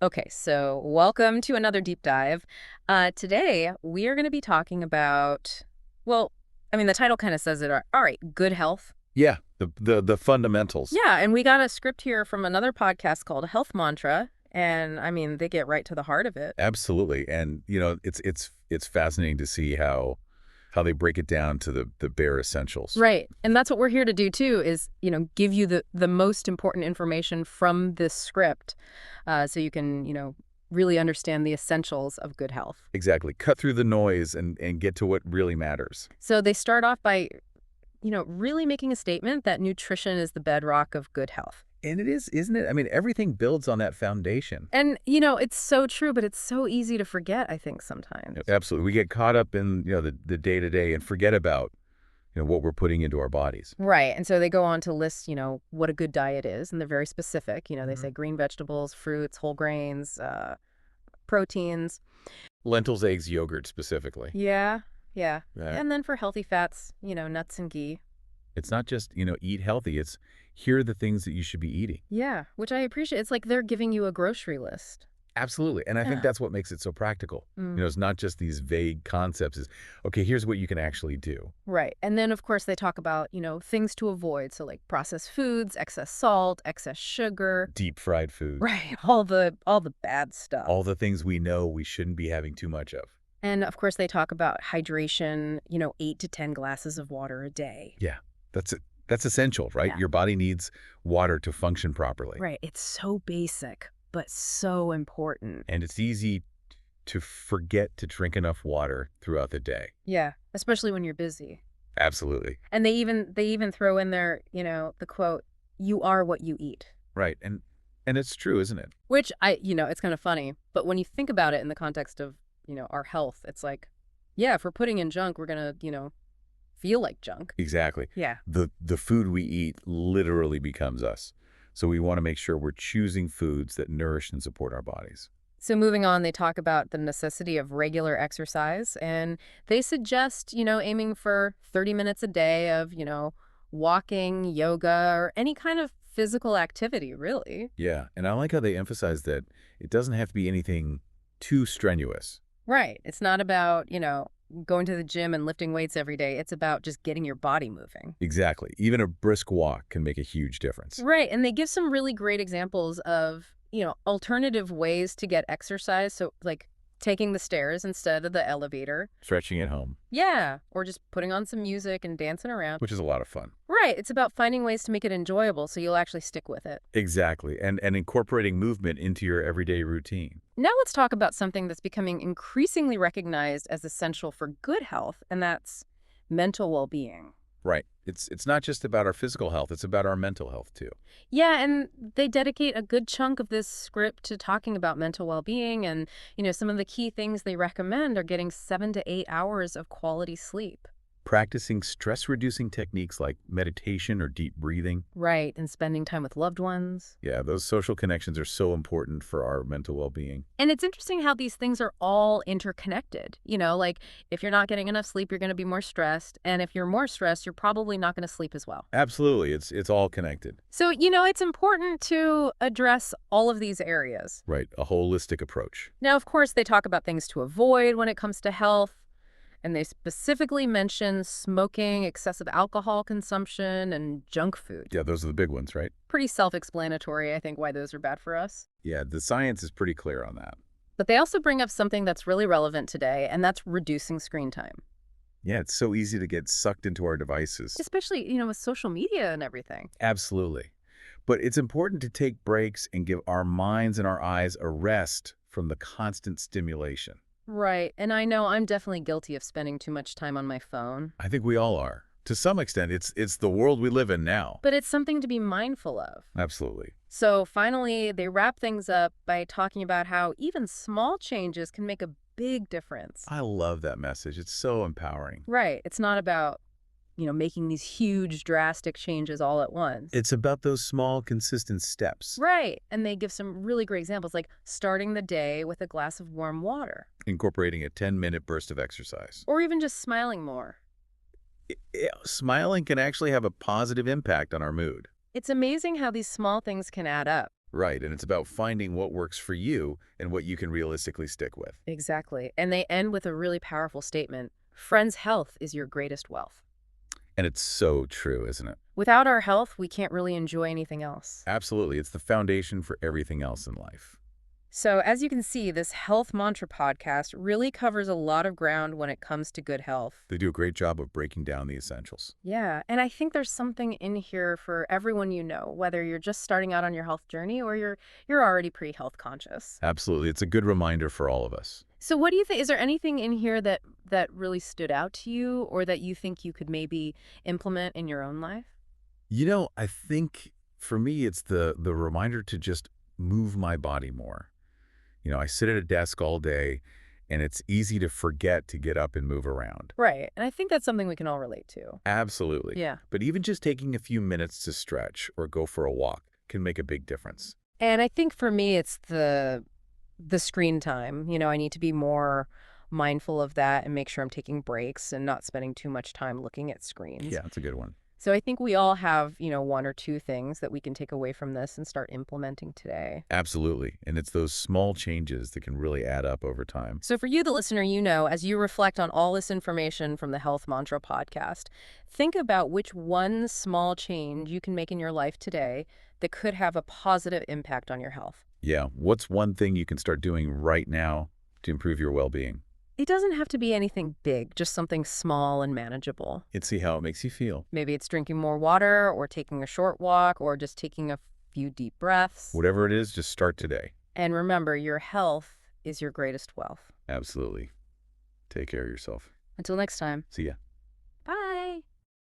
Okay, so welcome to another deep dive. Today, we are going to be talking about, well, I mean, the title kind of says it. All right, good health. Yeah, the fundamentals. Yeah, and we got a script here from another podcast called Health Mantra, and I mean, they get right to the heart of it. Absolutely. And it's fascinating to see how they break it down to the bare essentials. Right, and that's what we're here to do too, is, give you the most important information from this script so you can, really understand the essentials of good health. Exactly. Cut through the noise and get to what really matters. So they start off by really making a statement that nutrition is the bedrock of good health. And it is, isn't it? I mean, everything builds on that foundation. And, it's so true, but it's so easy to forget, I think, sometimes. Absolutely. We get caught up in, the day-to-day and forget about, what we're putting into our bodies. Right. And so they go on to list, what a good diet is, and they're very specific. They Mhm. say green vegetables, fruits, whole grains, proteins. Lentils, eggs, yogurt specifically. Yeah, yeah. Yeah. And then for healthy fats, nuts and ghee. It's not just, eat healthy. It's here are the things that you should be eating. Yeah, which I appreciate. It's like they're giving you a grocery list. Absolutely. And I think Yeah. that's what makes it so practical. Mm. It's not just these vague concepts. Is okay, here's what you can actually do. Right. And then, of course, they talk about, things to avoid. So like processed foods, excess salt, excess sugar. Deep fried foods, Right. All the bad stuff. all the things we know we shouldn't be having too much of. And of course, they talk about hydration, 8 to 10 glasses of water a day. Yeah. That's it. That's essential, right? Yeah. Your body needs water to function properly. Right. It's so basic, but so important. And it's easy to forget to drink enough water throughout the day. Yeah. Especially when you're busy. Absolutely. And they even throw in there, the quote, "You are what you eat." Right. And it's true, isn't it? Which it's kind of funny, but when you think about it in the context of, our health, it's like, yeah, if we're putting in junk, we're going to, feel like junk. Exactly. Yeah. The food we eat literally becomes us. So we want to make sure we're choosing foods that nourish and support our bodies. So moving on, they talk about the necessity of regular exercise, and they suggest, aiming for 30 minutes a day of, walking, yoga, or any kind of physical activity, really. Yeah, and I like how they emphasize that it doesn't have to be anything too strenuous. Right. It's not about, going to the gym and lifting weights every day. It's about just getting your body moving. Exactly. Even a brisk walk can make a huge difference. Right. And they give some really great examples of, alternative ways to get exercise. So, like taking the stairs instead of the elevator. Stretching at home, Yeah. Or just putting on some music and dancing around. which is a lot of fun. Right. It's about finding ways to make it enjoyable so you'll actually stick with it. Exactly. And incorporating movement into your everyday routine. Now let's talk about something that's becoming increasingly recognized as essential for good health, and that's mental well-being. Right. It's not just about our physical health, it's about our mental health too. Yeah, and they dedicate a good chunk of this script to talking about mental well-being, and, some of the key things they recommend are getting 7 to 8 hours of quality sleep. Practicing stress-reducing techniques like meditation or deep breathing. Right, and spending time with loved ones. Yeah, those social connections are so important for our mental well-being. And it's interesting how these things are all interconnected. Like if you're not getting enough sleep, you're going to be more stressed. And if you're more stressed, you're probably not going to sleep as well. Absolutely. It's all connected. So, it's important to address all of these areas. Right. A holistic approach. Now, of course, they talk about things to avoid when it comes to health. And they specifically mention smoking, excessive alcohol consumption, and junk food. Yeah, those are the big ones, right? Pretty self-explanatory, I think, why those are bad for us. Yeah, the science is pretty clear on that. But they also bring up something that's really relevant today, and that's reducing screen time. Yeah, it's so easy to get sucked into our devices. Especially, with social media and everything. Absolutely. But it's important to take breaks and give our minds and our eyes a rest from the constant stimulation. Right. And I know I'm definitely guilty of spending too much time on my phone. I think we all are. To some extent, it's the world we live in now. But it's something to be mindful of. Absolutely. So finally, they wrap things up by talking about how even small changes can make a big difference. I love that message. It's so empowering. Right. It's not about, making these huge, drastic changes all at once. It's about those small, consistent steps. Right. And they give some really great examples, like starting the day with a glass of warm water. Incorporating a 10-minute burst of exercise. Or even just smiling more. Smiling can actually have a positive impact on our mood. It's amazing how these small things can add up. Right, and it's about finding what works for you and what you can realistically stick with. Exactly. And they end with a really powerful statement. Friends' health is your greatest wealth. And it's so true, isn't it? Without our health, we can't really enjoy anything else. Absolutely. It's the foundation for everything else in life. So, as you can see, this Health Mantra podcast really covers a lot of ground when it comes to good health. They do a great job of breaking down the essentials. Yeah, and I think there's something in here for everyone you know, whether you're just starting out on your health journey or you're already pre-health conscious. Absolutely. It's a good reminder for all of us. So what do you think? Is there anything in here that really stood out to you or that you think you could maybe implement in your own life? I think for me, it's the reminder to just move my body more. I sit at a desk all day, and it's easy to forget to get up and move around. Right. And I think that's something we can all relate to. Absolutely. Yeah. But even just taking a few minutes to stretch or go for a walk can make a big difference. And I think for me it's the screen time. I need to be more mindful of that and make sure I'm taking breaks and not spending too much time looking at screens. Yeah, that's a good one. So I think we all have, one or two things that we can take away from this and start implementing today. Absolutely. And it's those small changes that can really add up over time. So for you, the listener, as you reflect on all this information from the Health Mantra podcast, think about which one small change you can make in your life today that could have a positive impact on your health. Yeah. What's one thing you can start doing right now to improve your well-being? It doesn't have to be anything big, just something small and manageable. And see how it makes you feel. Maybe it's drinking more water or taking a short walk or just taking a few deep breaths. Whatever it is, just start today. And remember, your health is your greatest wealth. Absolutely. Take care of yourself. Until next time. See ya.